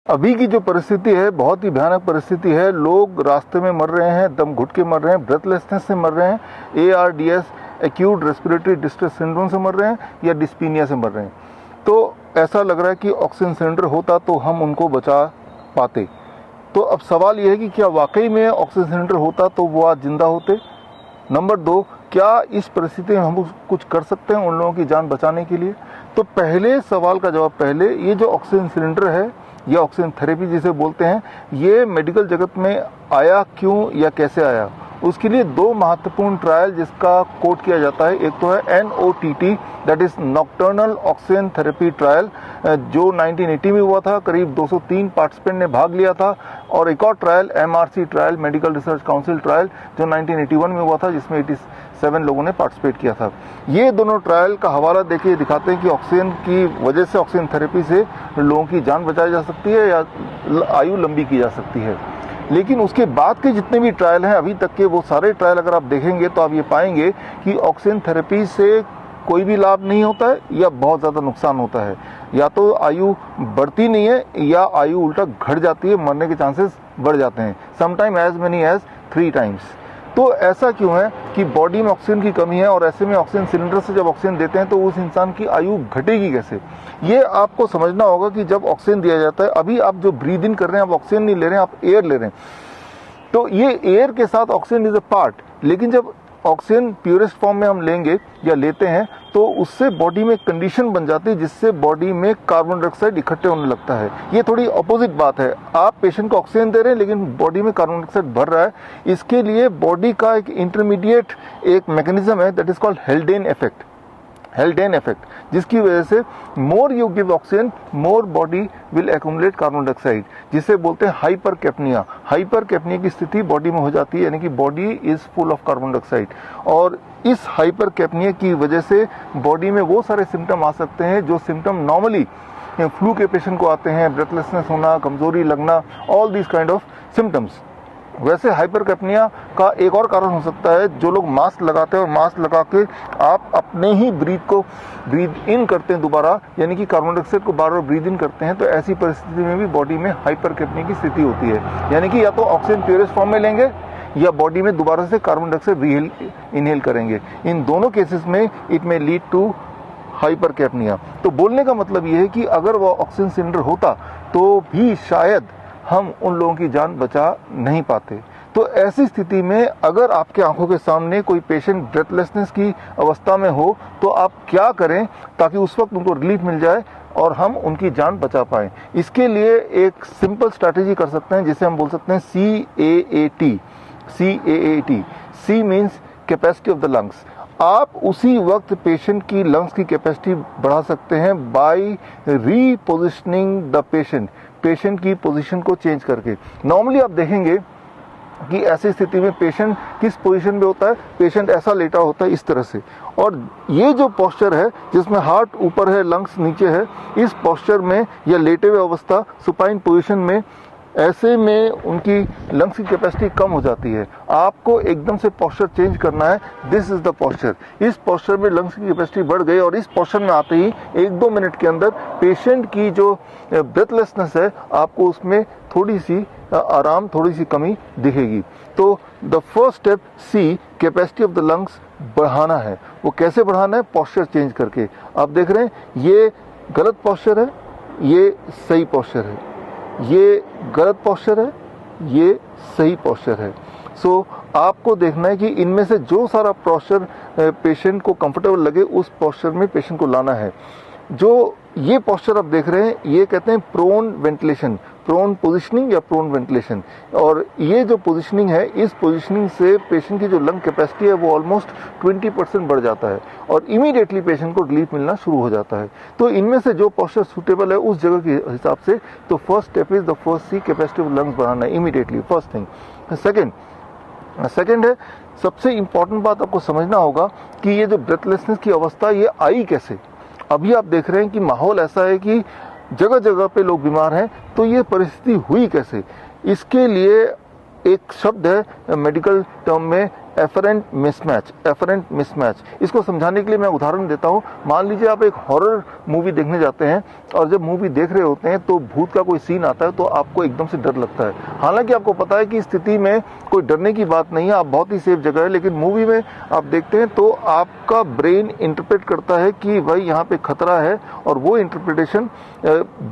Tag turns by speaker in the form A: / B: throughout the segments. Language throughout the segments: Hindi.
A: अभी की जो परिस्थिति है बहुत ही भयानक परिस्थिति है। लोग रास्ते में मर रहे हैं, दम घुट के मर रहे हैं, ब्रेथलेसनेस से मर रहे हैं, ARDS acute respiratory distress syndrome से मर रहे हैं या डिस्पीनिया से मर रहे हैं। तो ऐसा लग रहा है कि ऑक्सीजन सिलेंडर होता तो हम उनको बचा पाते। तो अब सवाल यह है कि क्या वाकई में ऑक्सीजन सिलेंडर होता तो वो आज जिंदा होते। नंबर 2, क्या इस परिस्थिति में हम कुछ कर सकते हैं उन लोगों की जान बचाने के लिए। तो पहले सवाल का जवाब, पहले ये जो ऑक्सीजन सिलेंडर है या ऑक्सीजन थेरेपी जिसे बोलते हैं, ये मेडिकल जगत में आया क्यों या कैसे आया। उसके लिए 2 महत्वपूर्ण ट्रायल जिसका कोट किया जाता है, एक तो है NOTT that is nocturnal oxygen therapy trial जो 1980 में हुआ था, करीब 203 पार्टिसिपेंट ने भाग लिया था, और एक और trial MRC trial medical research council trial जो 1981 में हुआ था जिसमें 87 लोगों ने पार्टिसिपेट किया था। ये दोनों ट्रायल का हवाला देके दिखाते हैं कि ऑक्सीजन की वजह से, ऑक्सीजन थेरेपी से लोगों की जान बचाई जा सकती है या आयु लंबी की जा सकती है। लेकिन उसके बाद के जितने भी ट्रायल हैं अभी तक के, वो सारे ट्रायल अगर आप देखेंगे तो आप ये पाएंगे कि ऑक्सीजन थेरेपी से कोई भी लाभ नहीं होता है या बहुत ज़्यादा नुकसान होता है। या तो आयु बढ़ती नहीं है या आयु उल्टा घट जाती है, मरने के चांसेस बढ़ जाते हैं, sometime as many as 3 times. तो ऐसा क्यों है कि बॉडी में ऑक्सीजन की कमी है और ऐसे में ऑक्सीजन सिलेंडर से जब ऑक्सीजन देते हैं तो उस इंसान की आयु घटेगी कैसे। ये आपको समझना होगा कि जब ऑक्सीजन दिया जाता है, अभी आप जो ब्रीद इन कर रहे हैं आप ऑक्सीजन नहीं ले रहे हैं, आप एयर ले रहे हैं, तो ये एयर के साथ ऑक्सीजन इज अ पार्ट। लेकिन जब ऑक्सीजन प्योरेस्ट फॉर्म में हम लेंगे या लेते हैं तो उससे बॉडी में कंडीशन बन जाती है जिससे बॉडी में कार्बन डाइऑक्साइड इकट्ठे होने लगता है। ये थोड़ी अपोजिट बात है, आप पेशेंट को ऑक्सीजन दे रहे हैं लेकिन बॉडी में कार्बन डाइऑक्साइड भर रहा है। इसके लिए बॉडी का एक इंटरमीडिएट एक मैकेनिज्म है दैट इज कॉल्ड हेल्डेन इफेक्ट, जिसकी वजह से more you give oxygen more body will accumulate carbon dioxide, जिसे बोलते हैं हाइपरकैप्निया। हाइपरकैप्निया की स्थिति बॉडी में हो जाती है, यानी कि body is full of carbon dioxide. और इस हाइपरकैप्निया की वजह से बॉडी में वो सारे सिम्टम आ सकते हैं जो सिम्टम नॉर्मली फ्लू के पेशेंट को आते हैं, ब्रेथलेसनेस होना, कमजोरी लगना, all these kind of symptoms. वैसे हाइपरकैप्निया का एक और कारण हो सकता है, जो लोग मास्क लगाते हैं और मास्क लगा के आप अपने ही ब्रीथ इन करते हैं दोबारा, यानी कि कार्बन डाइऑक्साइड को बार बार ब्रीथ इन करते हैं, तो ऐसी परिस्थिति में भी बॉडी में हाइपरकैप्निया की स्थिति होती है। यानी कि या तो ऑक्सीजन प्योरेस्ट फॉर्म में लेंगे या बॉडी में दोबारा से कार्बन डाइऑक्साइड इनहेल करेंगे। इन दोनों केसेस में इट मे लीड टू हाइपरकैप्निया। तो बोलने का मतलब ये है कि अगर वो ऑक्सीजन सिलेंडर होता तो भी शायद हम उन लोगों की जान बचा नहीं पाते। तो ऐसी स्थिति में अगर आपके आंखों के सामने कोई पेशेंट ब्रेथलेसनेस की अवस्था में हो तो आप क्या करें ताकि उस वक्त उनको रिलीफ मिल जाए और हम उनकी जान बचा पाएं। इसके लिए एक सिंपल स्ट्रैटेजी कर सकते हैं जिसे हम बोल सकते हैं CAAT। C means capacity of the lungs. आप उसी वक्त पेशेंट की लंग्स की कैपेसिटी बढ़ा सकते हैं बाय रीपोजिशनिंग द पेशेंट की पोजीशन को चेंज करके। नॉर्मली आप देखेंगे कि ऐसी स्थिति में पेशेंट किस पोजीशन में होता है, पेशेंट ऐसा लेटा होता है इस तरह से, और ये जो पोस्चर है जिसमें हार्ट ऊपर है, लंग्स नीचे है, इस पोस्चर में या लेटे हुए अवस्था सुपाइन पोजीशन में, ऐसे में उनकी लंग्स की कैपेसिटी कम हो जाती है। आपको एकदम से पोस्चर चेंज करना है, दिस इज द पोस्चर। इस पोस्चर में लंग्स की कैपेसिटी बढ़ गई और इस पोस्चर में आते ही 1-2 मिनट के अंदर पेशेंट की जो ब्रेथलेसनेस है आपको उसमें थोड़ी सी आराम, थोड़ी सी कमी दिखेगी। तो the first step C, capacity of the lungs बढ़ाना है। वो कैसे बढ़ाना है? पोस्चर चेंज करके। आप देख रहे हैं ये गलत पोस्चर है, ये सही पोस्चर है, ये गलत पोस्चर है, ये सही पोस्चर है। सो आपको देखना है कि इनमें से जो सारा पोस्चर पेशेंट को कंफर्टेबल लगे उस पोस्चर में पेशेंट को लाना है। जो ये पोस्चर आप देख रहे हैं ये कहते हैं प्रोन वेंटिलेशन, प्रोन पोजीशनिंग या प्रोन वेंटिलेशन। और ये जो पोजीशनिंग है, इस पोजीशनिंग से पेशेंट की जो लंग कैपेसिटी है वो ऑलमोस्ट 20% बढ़ जाता है और इमीडिएटली पेशेंट को रिलीफ मिलना शुरू हो जाता है। तो इनमें से जो पोस्चर सूटेबल है उस जगह के हिसाब से, तो first step is the first C, capacity of lungs बढ़ाना इमीडिएटली, फर्स्ट थिंग। सेकेंड है, सबसे इंपॉर्टेंट बात आपको समझना होगा कि ये जो ब्रेथलेसनेस की अवस्था ये आई कैसे। अभी आप देख रहे हैं कि माहौल ऐसा है कि जगह जगह पे लोग बीमार हैं, तो ये परिस्थिति हुई कैसे? इसके लिए एक शब्द है मेडिकल टर्म में एफरेंट मिसमैच। इसको समझाने के लिए मैं उदाहरण देता हूँ। मान लीजिए आप एक हॉरर मूवी देखने जाते हैं और जब मूवी देख रहे होते हैं तो भूत का कोई सीन आता है तो आपको एकदम से डर लगता है। हालांकि आपको पता है कि स्थिति में कोई डरने की बात नहीं है, आप बहुत ही सेफ जगह है, लेकिन मूवी में आप देखते हैं तो आपका ब्रेन इंटरप्रेट करता है कि भाई यहाँ पे खतरा है, और वो इंटरप्रिटेशन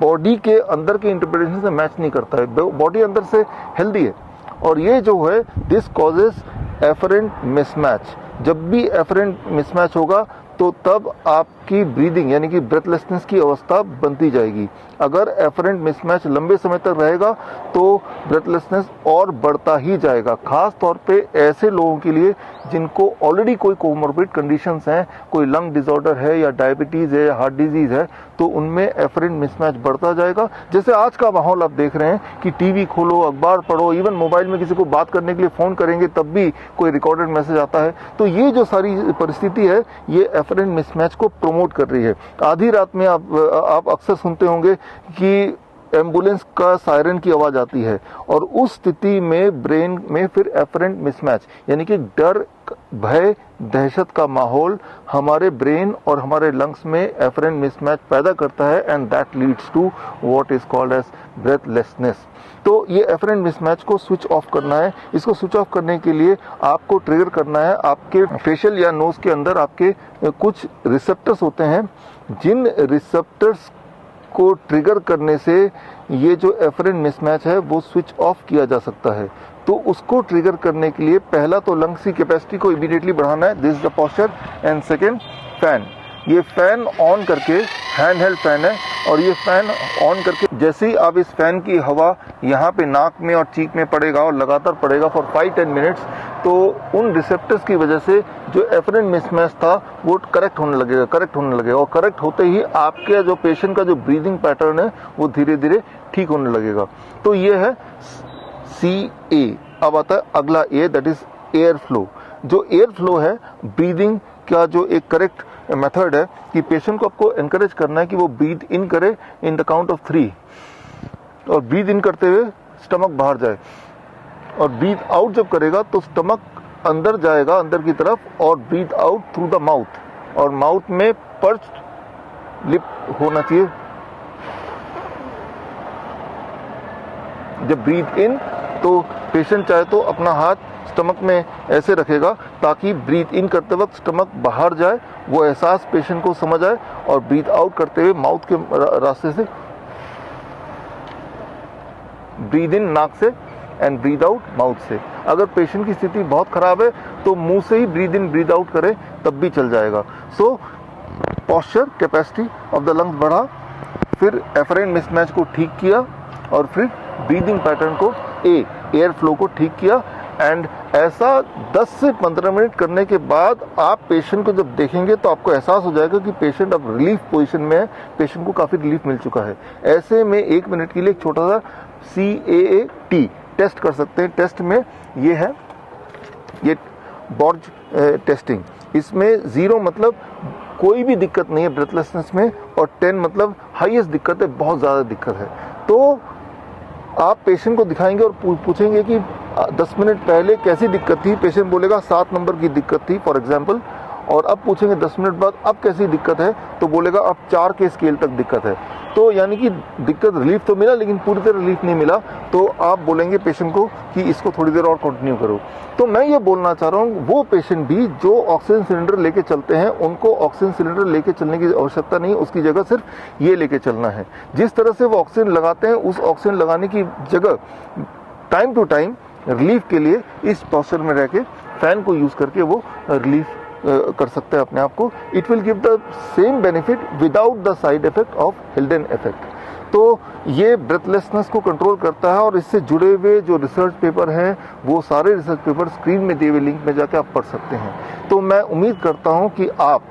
A: बॉडी के अंदर के इंटरप्रिटेशन से मैच नहीं करता है। बॉडी अंदर से हेल्दी है, और ये जो है दिस कॉजेस एफरेंट मिसमैच। जब भी एफरेंट मिसमैच होगा तो तब आपकी ब्रीदिंग यानी कि ब्रेथलेसनेस की अवस्था बनती जाएगी। अगर एफरेंट मिसमैच लंबे समय तक रहेगा तो ब्रेथलेसनेस और बढ़ता ही जाएगा, खास तौर पे ऐसे लोगों के लिए जिनको ऑलरेडी कोई कोमोर्बिड कंडीशंस हैं, कोई लंग डिसऑर्डर है या डायबिटीज़ है या हार्ट डिजीज़ है, तो उनमें एफरेंट मिसमैच बढ़ता जाएगा। जैसे आज का माहौल आप देख रहे हैं कि टीवी खोलो, अखबार पढ़ो, इवन मोबाइल में किसी को बात करने के लिए फ़ोन करेंगे तब भी कोई रिकॉर्डेड मैसेज आता है। तो ये जो सारी परिस्थिति है ये एफरेंट मिसमैच को प्रमोट कर रही है। आधी रात में आप अक्सर सुनते होंगे कि एम्बुलेंस का सायरन की आवाज आती है, और उस स्थिति में ब्रेन में फिर एफरेंट मिसमैच यानी कि डर, भय, दहशत का माहौल हमारे ब्रेन और हमारे लंग्स में एफरेंट मिसमैच पैदा करता है, and that leads to what is called as breathlessness. तो ये एफरेंट मिसमैच को स्विच ऑफ करना है। इसको स्विच ऑफ करने के लिए आपको ट्रिगर करना है। आपके फेशियल या नोज के अंदर आपके कुछ रिसेप्टर्स होते हैं, जिन रिसेप्टर्स को ट्रिगर करने से ये जो एफरेंट मिसमैच है वो स्विच ऑफ किया जा सकता है। तो उसको ट्रिगर करने के लिए पहला तो लंग्स की कैपेसिटी को इमीडिएटली बढ़ाना है, this is the posture, and second fan. ये फैन ऑन करके, हैंड हेल्ड फैन है, और ये फैन ऑन करके जैसे ही आप इस फैन की हवा यहाँ पे नाक में और चीक में पड़ेगा और लगातार पड़ेगा फॉर 5-10 मिनट्स, तो उन रिसेप्टर्स की वजह से जो एफरेंट मिसमैच था वो करेक्ट होने लगेगा, और करेक्ट होते ही आपके जो पेशेंट का जो ब्रीदिंग पैटर्न है वो धीरे धीरे ठीक होने लगेगा। तो ये है CA। अब आता है अगला A, that is air flow. जो एयर फ्लो है, ब्रीदिंग का जो एक करेक्ट मेथड है कि पेशेंट को आपको एनकरेज करना है कि वो ब्रीथ इन करे इन द काउंट ऑफ 3, और ब्रीथ इन करते हुए स्टमक बाहर जाए, और ब्रीथ आउट जब करेगा तो स्टमक अंदर जाएगा अंदर की तरफ, और breathe out through the mouth, और माउथ में पर्च्ड लिप होना चाहिए। जब ब्रीथ इन तो पेशेंट चाहे तो अपना हाथ स्टमक में ऐसे रखेगा ताकि ब्रीथ इन करते वक्त स्टमक बाहर जाए, वो एहसास पेशेंट को समझ आए, और ब्रीथ आउट करते हुए माउथ के रास्ते से ब्रीथ इन नाक से एंड ब्रीथ आउट माउथ से। अगर पेशेंट की स्थिति बहुत खराब है तो मुंह से ही ब्रीथ इन ब्रीथ आउट करे तब भी चल जाएगा। So posture, capacity of the lungs बढ़ा, फिर एफरेंट मिसमैच को ठीक किया, और फिर ब्रीदिंग पैटर्न को एयर फ्लो को ठीक किया, एंड ऐसा 10 से 15 मिनट करने के बाद आप पेशेंट को जब देखेंगे तो आपको एहसास हो जाएगा कि पेशेंट अब रिलीफ पोजीशन में है, पेशेंट को काफ़ी रिलीफ मिल चुका है। ऐसे में 1 मिनट के लिए एक छोटा सा CAAT टेस्ट कर सकते हैं। टेस्ट में ये है, ये बॉर्ज टेस्टिंग। इसमें 0 मतलब कोई भी दिक्कत नहीं है ब्रेथलेसनेस में, और 10 मतलब हाईएस्ट दिक्कत है, बहुत ज़्यादा दिक्कत है। तो आप पेशेंट को दिखाएंगे और पूछेंगे कि 10 मिनट पहले कैसी दिक्कत थी, पेशेंट बोलेगा 7 नंबर की दिक्कत थी फॉर एग्जांपल, और अब पूछेंगे 10 मिनट बाद अब कैसी दिक्कत है, तो बोलेगा अब 4 के स्केल तक दिक्कत है। तो यानी कि दिक्कत रिलीफ तो मिला लेकिन पूरी तरह रिलीफ नहीं मिला, तो आप बोलेंगे पेशेंट को कि इसको थोड़ी देर और कंटिन्यू करो। तो मैं ये बोलना चाह रहा हूँ, वो पेशेंट भी जो ऑक्सीजन सिलेंडर लेके चलते हैं उनको ऑक्सीजन सिलेंडर लेके चलने की आवश्यकता नहीं, उसकी जगह सिर्फ ये लेके चलना है। जिस तरह से वो ऑक्सीजन लगाते हैं उस ऑक्सीजन लगाने की जगह टाइम टू टाइम रिलीफ के लिए इस पोस्चर में रह के फैन को यूज करके वो रिलीफ कर सकते हैं अपने आप को। It will give the same benefit without the side effect of हिल्डन इफेक्ट। तो ये ब्रेथलेसनेस को कंट्रोल करता है, और इससे जुड़े हुए जो रिसर्च पेपर हैं वो सारे रिसर्च पेपर स्क्रीन में दिए हुए लिंक में जाकर आप पढ़ सकते हैं। तो मैं उम्मीद करता हूं कि आप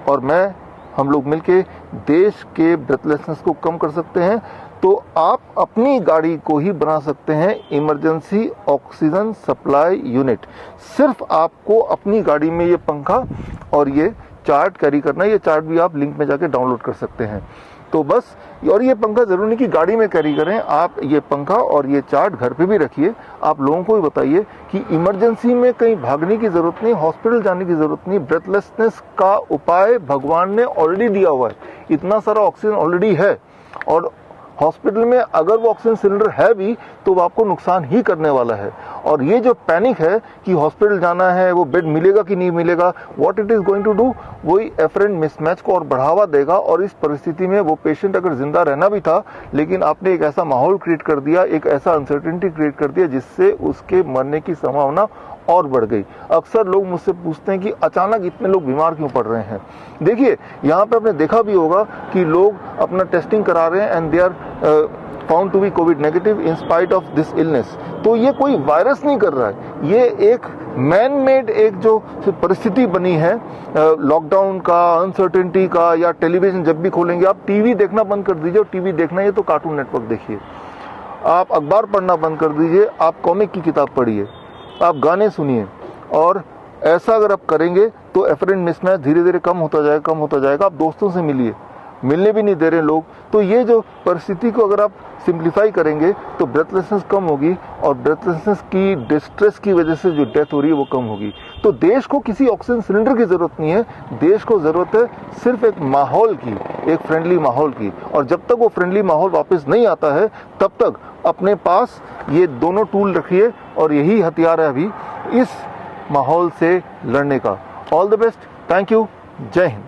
A: और मैं, हम लोग मिलके देश के ब्रेथलेसनेस को कम कर सकते हैं। तो आप अपनी गाड़ी को ही बना सकते हैं इमरजेंसी ऑक्सीजन सप्लाई यूनिट। सिर्फ आपको अपनी गाड़ी में ये पंखा और ये चार्ट कैरी करना है। ये चार्ट भी आप लिंक में जाके डाउनलोड कर सकते हैं। तो बस, और ये पंखा ज़रूरी नहीं कि गाड़ी में कैरी करें, आप ये पंखा और ये चार्ट घर पे भी रखिए। आप लोगों को भी बताइए कि इमरजेंसी में कहीं भागने की ज़रूरत नहीं, हॉस्पिटल जाने की ज़रूरत नहीं। ब्रेथलेसनेस का उपाय भगवान ने ऑलरेडी दिया हुआ है, इतना सारा ऑक्सीजन ऑलरेडी है, और हॉस्पिटल में अगर वो ऑक्सीजन सिलेंडर है भी तो वो आपको नुकसान ही करने वाला है। और ये जो पैनिक है कि हॉस्पिटल जाना है, वो बेड मिलेगा कि नहीं मिलेगा, what it is going to do, वही एफरेंट मिसमैच को और बढ़ावा देगा। और इस परिस्थिति में वो पेशेंट अगर जिंदा रहना भी था, लेकिन आपने एक ऐसा माहौल क्रिएट कर दिया, एक ऐसा अनसर्टेनिटी क्रिएट कर दिया जिससे उसके मरने की संभावना और बढ़ गई। अक्सर लोग मुझसे पूछते हैं कि अचानक इतने लोग बीमार क्यों पड़ रहे हैं। देखिए, यहाँ पे आपने देखा भी होगा कि लोग अपना टेस्टिंग करा रहे हैं and they are found to be COVID negative in spite of this illness. तो ये कोई वायरस नहीं कर रहा है, ये एक मैन मेड एक जो परिस्थिति बनी है लॉकडाउन का, अनसर्टेनिटी का। या टेलीविजन जब भी खोलेंगे, आप टीवी देखना बंद कर दीजिए, और टीवी देखना है तो कार्टून नेटवर्क देखिए, आप अखबार पढ़ना बंद कर दीजिए, आप कॉमिक की किताब पढ़िए, आप गाने सुनिए। और ऐसा अगर आप करेंगे तो एफरेंट मिसमैच धीरे धीरे कम होता जाएगा। आप दोस्तों से मिलिए, मिलने भी नहीं दे रहे लोग। तो ये जो परिस्थिति को अगर आप सिंप्लीफाई करेंगे तो ब्रेथलेसनेस कम होगी, और ब्रेथलेसनेस की डिस्ट्रेस की वजह से जो डेथ हो रही है वो कम होगी। तो देश को किसी ऑक्सीजन सिलेंडर की जरूरत नहीं है, देश को जरूरत है सिर्फ एक माहौल की, एक फ्रेंडली माहौल की। और जब तक वो फ्रेंडली माहौल वापस नहीं आता है, तब तक अपने पास ये दोनों टूल रखिए, और यही हथियार है अभी इस माहौल से लड़ने का। All the best, thank you, जय हिंद।